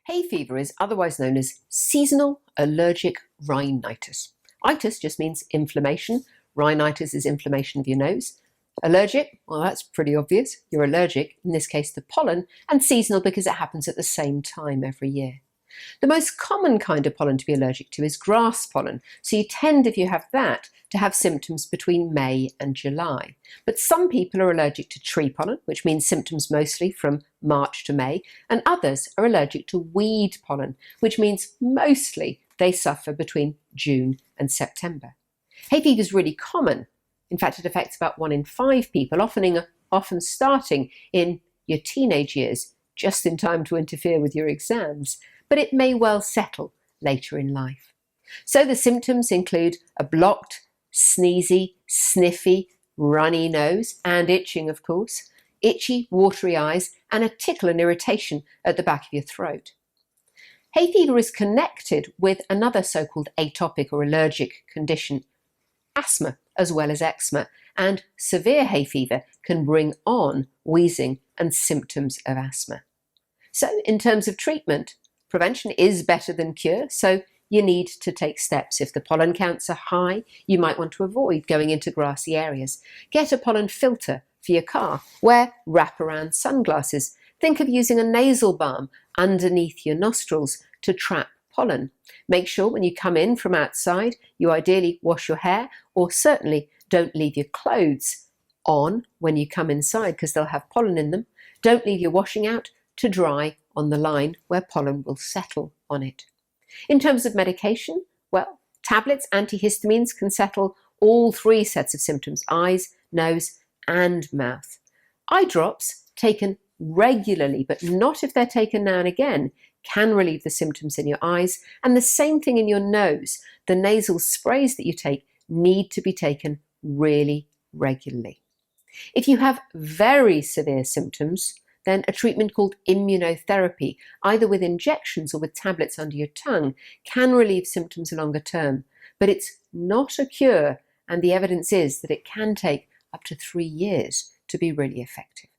Hay fever is otherwise known as seasonal allergic rhinitis. Itis just means inflammation. Rhinitis is inflammation of your nose. Allergic, well, that's pretty obvious. You're allergic, in this case to pollen, and seasonal because it happens at the same time every year. The most common kind of pollen to be allergic to is grass pollen, so you tend, if you have that, to have symptoms between May and July. But some people are allergic to tree pollen, which means symptoms mostly from March to May, and others are allergic to weed pollen, which means mostly they suffer between June and September. Hay fever is really common. In fact, it affects about 1 in 5 people, often starting in your teenage years, just in time to interfere with your exams, but it may well settle later in life. So the symptoms include a blocked, sneezy, sniffy, runny nose and itching, of course, itchy, watery eyes, and a tickle and irritation at the back of your throat. Hay fever is connected with another so-called atopic or allergic condition, asthma, as well as eczema, and severe hay fever can bring on wheezing and symptoms of asthma. So in terms of treatment, prevention is better than cure, so you need to take steps. If the pollen counts are high, you might want to avoid going into grassy areas. Get a pollen filter for your car. Wear wraparound sunglasses. Think of using a nasal balm underneath your nostrils to trap pollen. Make sure when you come in from outside, you ideally wash your hair, or certainly don't leave your clothes on when you come inside because they'll have pollen in them. Don't leave your washing out to dry on the line where pollen will settle on it. In terms of medication, well, tablets, antihistamines can settle all 3 sets of symptoms: eyes, nose, and mouth. Eye drops taken regularly, but not if they're taken now and again, can relieve the symptoms in your eyes, and the same thing in your nose. The nasal sprays that you take need to be taken really regularly. If you have very severe symptoms, then a treatment called immunotherapy, either with injections or with tablets under your tongue, can relieve symptoms longer term. But it's not a cure, and the evidence is that it can take up to 3 years to be really effective.